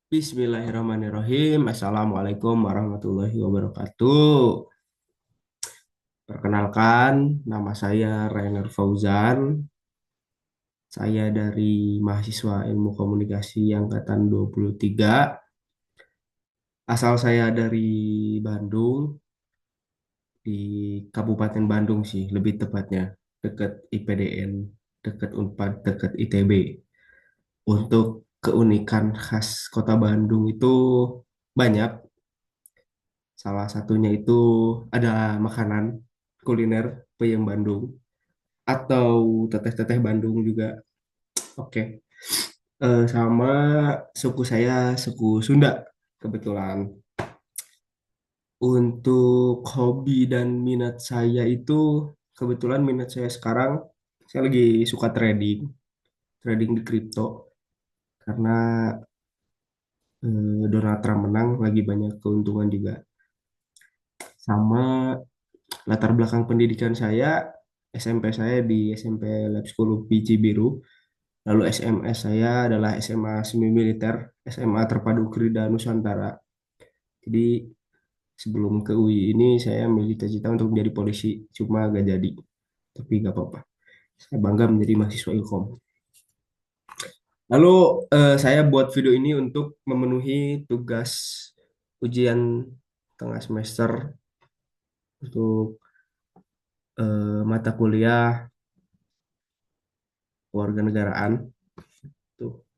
Bismillahirrahmanirrahim. Assalamualaikum warahmatullahi wabarakatuh. Perkenalkan, nama saya Rainer Fauzan. Saya dari mahasiswa Ilmu Komunikasi Angkatan 23. Asal saya dari Bandung, di Kabupaten Bandung sih, lebih tepatnya. Dekat IPDN, dekat Unpad, dekat ITB. Untuk keunikan khas kota Bandung itu banyak. Salah satunya itu ada makanan kuliner peyem Bandung atau teteh-teteh Bandung juga. Oke. Sama suku saya suku Sunda kebetulan. Untuk hobi dan minat saya itu kebetulan minat saya sekarang saya lagi suka trading, trading di kripto karena Donald Trump menang lagi banyak keuntungan juga. Sama latar belakang pendidikan saya SMP saya di SMP Lab School Biji Biru. Lalu SMS saya adalah SMA Semi Militer, SMA Terpadu Krida Nusantara. Jadi sebelum ke UI ini saya memiliki cita-cita untuk menjadi polisi, cuma gak jadi. Tapi gak apa-apa. Saya bangga menjadi mahasiswa Ilkom. Lalu saya buat video ini untuk memenuhi tugas ujian tengah semester untuk mata kuliah kewarganegaraan. Tuh.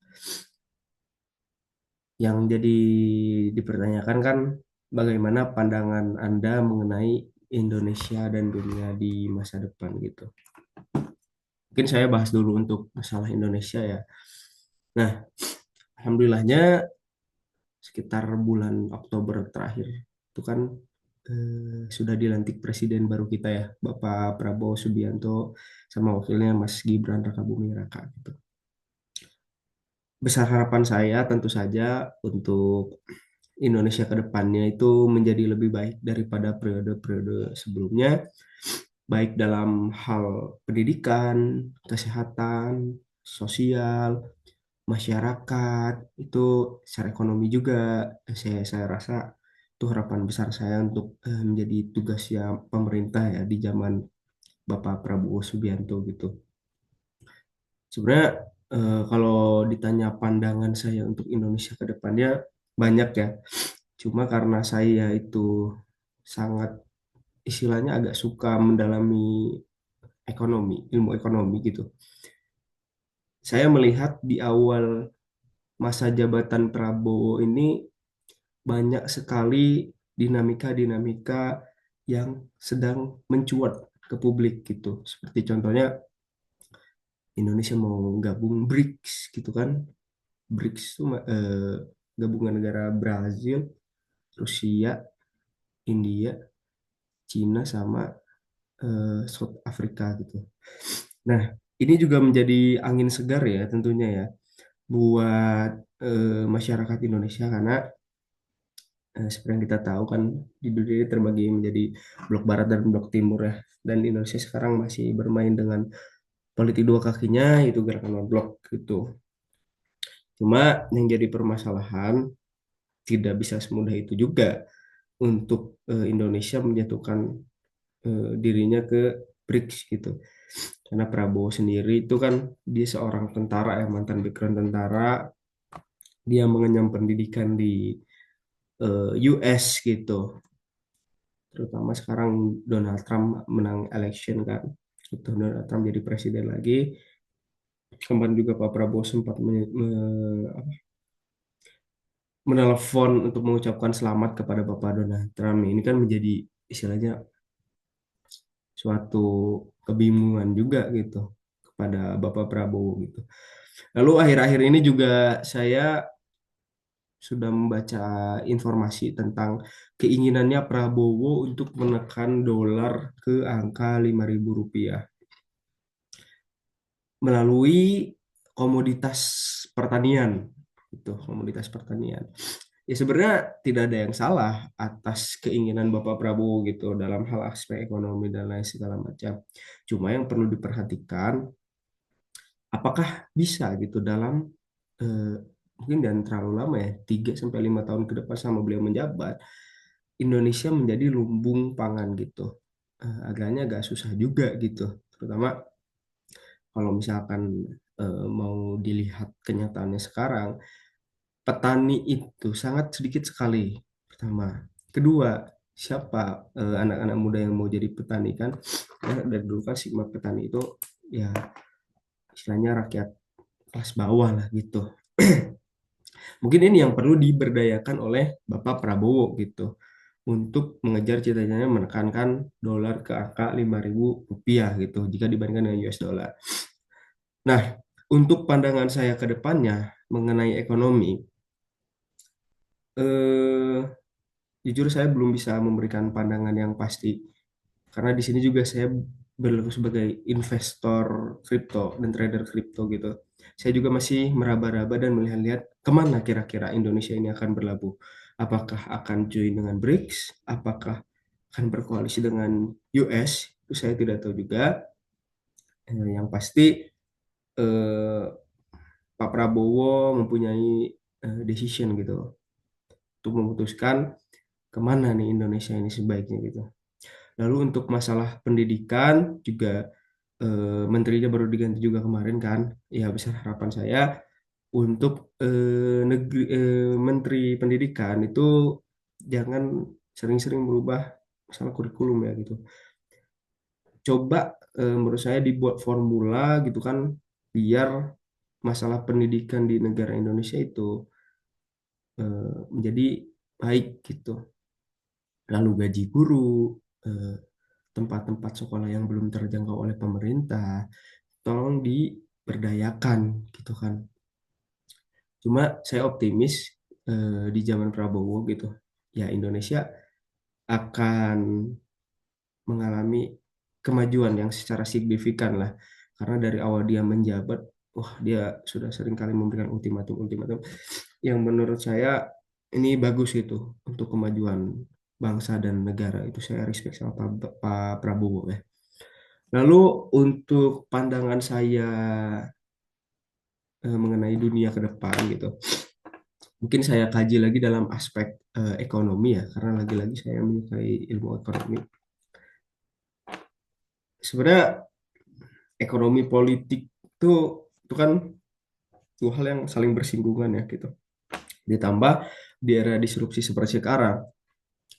Yang jadi dipertanyakan kan bagaimana pandangan Anda mengenai Indonesia dan dunia di masa depan gitu. Mungkin saya bahas dulu untuk masalah Indonesia ya. Nah, alhamdulillahnya sekitar bulan Oktober terakhir itu kan sudah dilantik presiden baru kita ya, Bapak Prabowo Subianto sama wakilnya Mas Gibran Rakabuming Raka gitu. Besar harapan saya tentu saja untuk Indonesia ke depannya itu menjadi lebih baik daripada periode-periode sebelumnya, baik dalam hal pendidikan, kesehatan, sosial, masyarakat, itu secara ekonomi juga. Saya rasa itu harapan besar saya untuk menjadi tugasnya pemerintah ya di zaman Bapak Prabowo Subianto gitu. Sebenarnya kalau ditanya pandangan saya untuk Indonesia ke depannya banyak ya. Cuma karena saya itu sangat istilahnya agak suka mendalami ekonomi, ilmu ekonomi gitu. Saya melihat di awal masa jabatan Prabowo ini banyak sekali dinamika-dinamika yang sedang mencuat ke publik gitu. Seperti contohnya Indonesia mau gabung BRICS gitu kan. BRICS itu gabungan negara Brazil, Rusia, India, Cina sama South Africa gitu. Nah, ini juga menjadi angin segar ya tentunya ya buat masyarakat Indonesia karena seperti yang kita tahu kan di dunia ini terbagi menjadi blok barat dan blok timur ya. Dan Indonesia sekarang masih bermain dengan politik dua kakinya yaitu gerakan non blok gitu. Cuma yang jadi permasalahan tidak bisa semudah itu juga untuk Indonesia menjatuhkan dirinya ke BRICS gitu. Karena Prabowo sendiri itu kan dia seorang tentara ya, mantan background tentara, dia mengenyam pendidikan di US gitu. Terutama sekarang Donald Trump menang election kan. Itu Donald Trump jadi presiden lagi. Kemarin juga Pak Prabowo sempat menelpon untuk mengucapkan selamat kepada Bapak Donald Trump. Ini kan menjadi istilahnya suatu kebingungan juga gitu kepada Bapak Prabowo gitu. Lalu akhir-akhir ini juga saya sudah membaca informasi tentang keinginannya Prabowo untuk menekan dolar ke angka 5.000 rupiah melalui komoditas pertanian. Itu komoditas pertanian. Ya sebenarnya tidak ada yang salah atas keinginan Bapak Prabowo gitu dalam hal aspek ekonomi dan lain segala macam. Cuma yang perlu diperhatikan apakah bisa gitu dalam eh, mungkin dan terlalu lama ya, 3 sampai 5 tahun ke depan sama beliau menjabat, Indonesia menjadi lumbung pangan gitu. Agaknya agak susah juga gitu. Terutama kalau misalkan mau dilihat kenyataannya sekarang, petani itu sangat sedikit sekali. Pertama, kedua, siapa anak-anak muda yang mau jadi petani kan? Ya, dari dulu kan stigma petani itu ya istilahnya rakyat kelas bawah lah gitu. Mungkin ini yang perlu diberdayakan oleh Bapak Prabowo gitu untuk mengejar cita-citanya menekankan dolar ke angka 5.000 rupiah gitu jika dibandingkan dengan US dollar. Nah, untuk pandangan saya ke depannya mengenai ekonomi, eh, jujur saya belum bisa memberikan pandangan yang pasti karena di sini juga saya berlaku sebagai investor kripto dan trader kripto gitu. Saya juga masih meraba-raba dan melihat-lihat kemana kira-kira Indonesia ini akan berlabuh. Apakah akan join dengan BRICS? Apakah akan berkoalisi dengan US? Itu saya tidak tahu juga. Yang pasti eh, Pak Prabowo mempunyai decision gitu untuk memutuskan kemana nih Indonesia ini sebaiknya gitu. Lalu untuk masalah pendidikan juga menterinya baru diganti juga kemarin kan. Ya besar harapan saya untuk menteri pendidikan itu jangan sering-sering berubah masalah kurikulum ya gitu. Coba menurut saya dibuat formula gitu kan biar masalah pendidikan di negara Indonesia itu menjadi baik gitu. Lalu gaji guru, eh, tempat-tempat sekolah yang belum terjangkau oleh pemerintah, tolong diberdayakan gitu kan. Cuma saya optimis di zaman Prabowo gitu, ya Indonesia akan mengalami kemajuan yang secara signifikan lah. Karena dari awal dia menjabat, wah dia sudah sering kali memberikan ultimatum-ultimatum yang menurut saya ini bagus itu untuk kemajuan bangsa dan negara. Itu saya respect sama Pak Prabowo ya. Lalu untuk pandangan saya mengenai dunia ke depan gitu. Mungkin saya kaji lagi dalam aspek ekonomi ya, karena lagi-lagi saya menyukai ilmu ekonomi. Sebenarnya ekonomi politik itu kan dua hal yang saling bersinggungan ya gitu. Ditambah di era disrupsi seperti sekarang,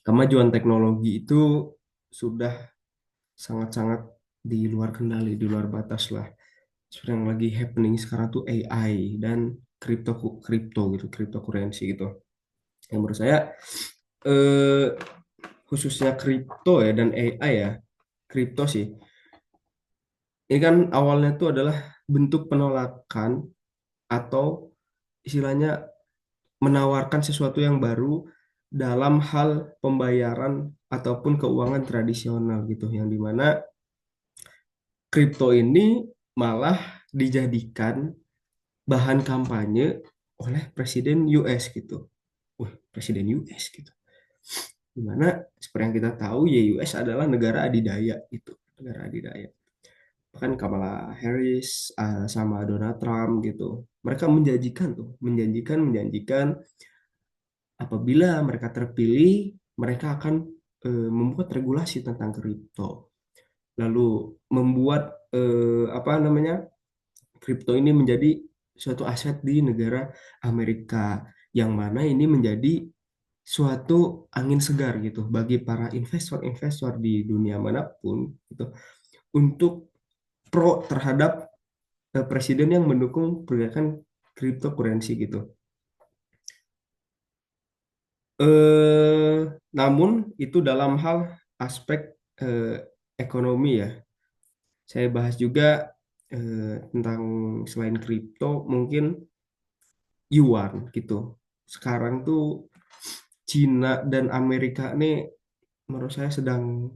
kemajuan teknologi itu sudah sangat-sangat di luar kendali, di luar batas lah. Seperti yang lagi happening sekarang tuh AI dan kripto kripto gitu, cryptocurrency gitu. Yang menurut saya eh, khususnya kripto ya dan AI ya, kripto sih. Ini kan awalnya tuh adalah bentuk penolakan atau istilahnya menawarkan sesuatu yang baru dalam hal pembayaran ataupun keuangan tradisional gitu, yang dimana kripto ini malah dijadikan bahan kampanye oleh Presiden US gitu. Wah, Presiden US gitu. Dimana seperti yang kita tahu ya US adalah negara adidaya gitu, negara adidaya. Bahkan Kamala Harris sama Donald Trump gitu. Mereka menjanjikan apabila mereka terpilih, mereka akan membuat regulasi tentang kripto. Lalu membuat apa namanya? Kripto ini menjadi suatu aset di negara Amerika yang mana ini menjadi suatu angin segar gitu bagi para investor-investor di dunia manapun gitu untuk pro terhadap presiden yang mendukung pergerakan cryptocurrency gitu. Eh, Namun itu dalam hal aspek eh, ekonomi ya. Saya bahas juga tentang selain kripto mungkin yuan gitu. Sekarang tuh Cina dan Amerika nih menurut saya sedang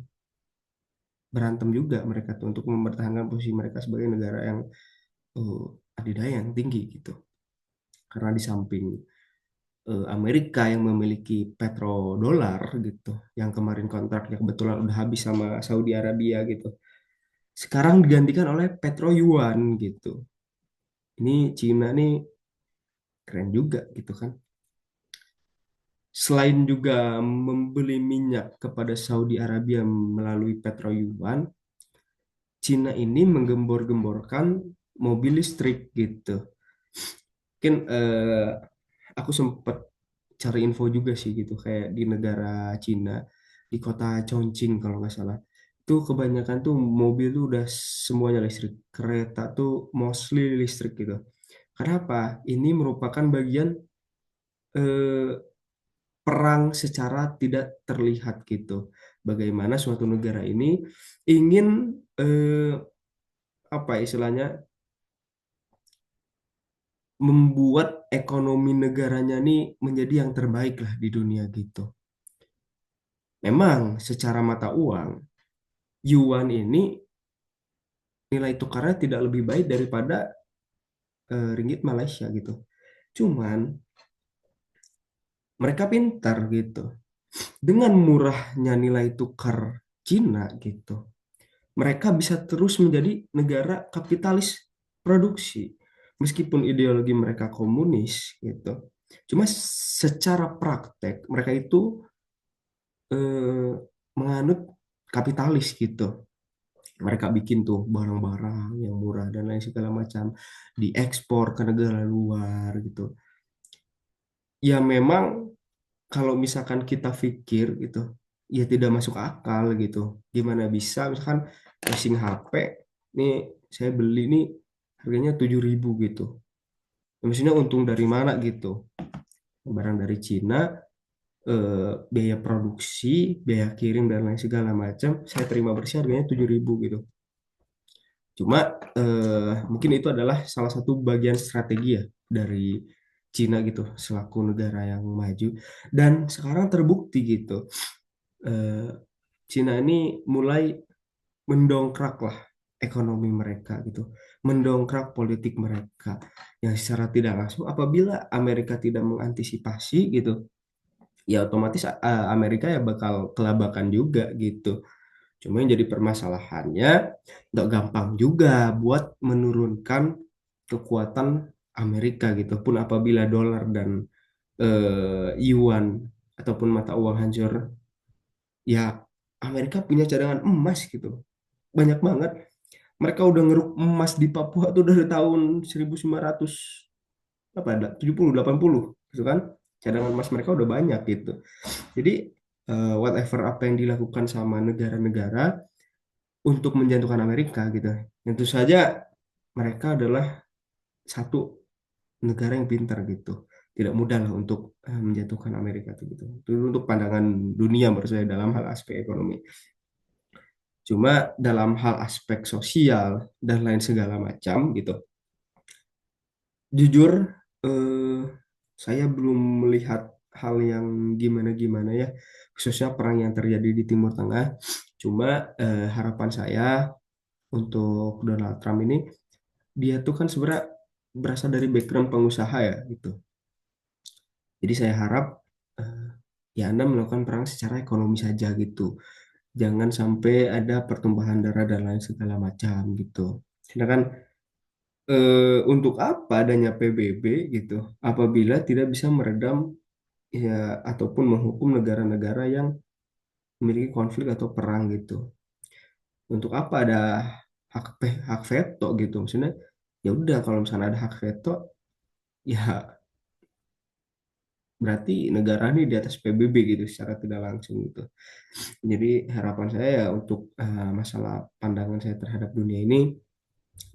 berantem juga mereka tuh untuk mempertahankan posisi mereka sebagai negara yang eh, adidaya yang tinggi gitu. Karena di samping Amerika yang memiliki petrodolar gitu, yang kemarin kontraknya kebetulan udah habis sama Saudi Arabia gitu. Sekarang digantikan oleh petro yuan gitu. Ini Cina nih keren juga gitu kan. Selain juga membeli minyak kepada Saudi Arabia melalui Petro Yuan, Cina ini menggembor-gemborkan mobil listrik gitu. Mungkin aku sempat cari info juga sih gitu, kayak di negara Cina, di kota Chongqing kalau nggak salah. Itu kebanyakan tuh mobil tuh udah semuanya listrik. Kereta tuh mostly listrik gitu. Kenapa? Ini merupakan bagian eh, perang secara tidak terlihat gitu. Bagaimana suatu negara ini ingin apa istilahnya membuat ekonomi negaranya nih menjadi yang terbaik lah di dunia gitu. Memang secara mata uang, yuan ini nilai tukarnya tidak lebih baik daripada ringgit Malaysia gitu. Cuman mereka pintar gitu. Dengan murahnya nilai tukar Cina gitu, mereka bisa terus menjadi negara kapitalis produksi. Meskipun ideologi mereka komunis gitu. Cuma secara praktek mereka itu eh, menganut kapitalis gitu. Mereka bikin tuh barang-barang yang murah dan lain segala macam diekspor ke negara luar gitu. Ya memang kalau misalkan kita pikir gitu, ya tidak masuk akal gitu. Gimana bisa misalkan casing HP nih saya beli nih harganya 7.000 gitu. Ya, maksudnya untung dari mana gitu? Barang dari Cina, biaya produksi, biaya kirim dan lain segala macam, saya terima bersih harganya 7.000 gitu. Cuma mungkin itu adalah salah satu bagian strategi ya dari Cina gitu selaku negara yang maju dan sekarang terbukti gitu. Eh, Cina ini mulai mendongkrak lah ekonomi mereka gitu, mendongkrak politik mereka yang secara tidak langsung apabila Amerika tidak mengantisipasi gitu, ya otomatis Amerika ya bakal kelabakan juga gitu. Cuma yang jadi permasalahannya nggak gampang juga buat menurunkan kekuatan Amerika gitu pun apabila dolar dan yuan ataupun mata uang hancur ya Amerika punya cadangan emas gitu banyak banget. Mereka udah ngeruk emas di Papua tuh dari tahun 1900 apa ada 70 80 gitu kan. Cadangan emas mereka udah banyak gitu. Jadi whatever apa yang dilakukan sama negara-negara untuk menjatuhkan Amerika gitu. Tentu saja mereka adalah satu negara yang pintar gitu. Tidak mudah lah untuk menjatuhkan Amerika itu gitu. Itu untuk pandangan dunia menurut saya dalam hal aspek ekonomi. Cuma dalam hal aspek sosial dan lain segala macam gitu. Jujur eh, saya belum melihat hal yang gimana-gimana ya, khususnya perang yang terjadi di Timur Tengah. Cuma harapan saya untuk Donald Trump ini, dia tuh kan sebenarnya berasal dari background pengusaha ya gitu. Jadi saya harap eh, ya Anda melakukan perang secara ekonomi saja gitu. Jangan sampai ada pertumpahan darah dan lain segala macam gitu. Sedangkan untuk apa adanya PBB gitu apabila tidak bisa meredam ya ataupun menghukum negara-negara yang memiliki konflik atau perang gitu. Untuk apa ada hak veto gitu? Maksudnya ya udah kalau misalnya ada hak veto ya berarti negara ini di atas PBB gitu secara tidak langsung gitu. Jadi harapan saya ya untuk masalah pandangan saya terhadap dunia ini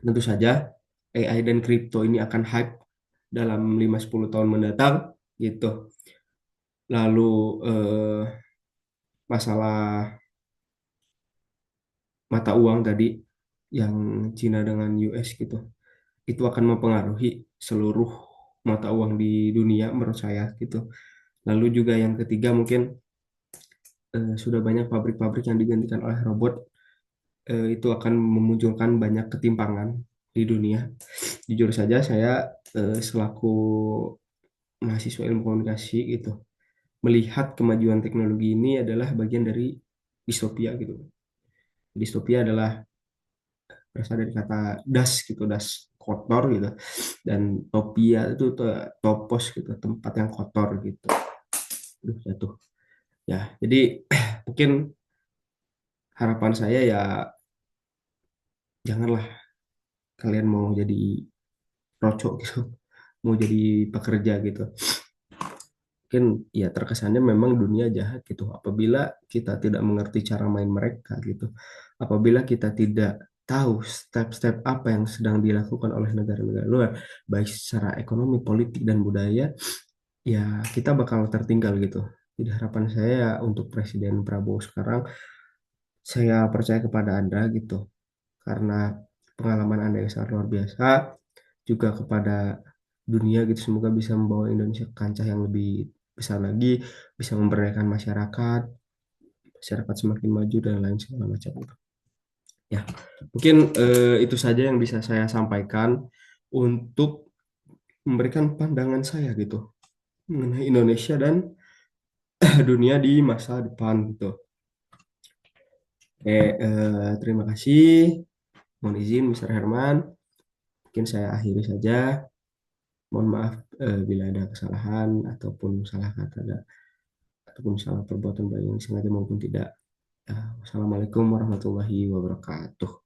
tentu saja AI dan kripto ini akan hype dalam 5-10 tahun mendatang gitu. Lalu masalah mata uang tadi yang Cina dengan US gitu, itu akan mempengaruhi seluruh mata uang di dunia menurut saya gitu. Lalu juga yang ketiga mungkin sudah banyak pabrik-pabrik yang digantikan oleh robot, itu akan memunculkan banyak ketimpangan di dunia. Jujur saja saya selaku mahasiswa ilmu komunikasi gitu melihat kemajuan teknologi ini adalah bagian dari distopia gitu. Distopia adalah berasal dari kata das gitu, das. kotor gitu, dan topia itu topos gitu, tempat yang kotor gitu. Aduh, jatuh ya. Jadi mungkin harapan saya ya, janganlah kalian mau jadi rocok gitu, mau jadi pekerja gitu. Mungkin ya terkesannya memang dunia jahat gitu apabila kita tidak mengerti cara main mereka gitu. Apabila kita tidak tahu step-step apa yang sedang dilakukan oleh negara-negara luar, baik secara ekonomi, politik, dan budaya, ya kita bakal tertinggal gitu. Jadi harapan saya untuk Presiden Prabowo sekarang, saya percaya kepada Anda gitu, karena pengalaman Anda yang sangat luar biasa, juga kepada dunia gitu. Semoga bisa membawa Indonesia ke kancah yang lebih besar lagi, bisa memberdayakan masyarakat, masyarakat semakin maju dan lain segala macam gitu. Ya, mungkin itu saja yang bisa saya sampaikan untuk memberikan pandangan saya gitu mengenai Indonesia dan dunia di masa depan gitu. Oke, terima kasih. Mohon izin, Mr. Herman. Mungkin saya akhiri saja. Mohon maaf bila ada kesalahan ataupun salah kata ataupun salah perbuatan baik yang sengaja maupun tidak. Wassalamualaikum warahmatullahi wabarakatuh.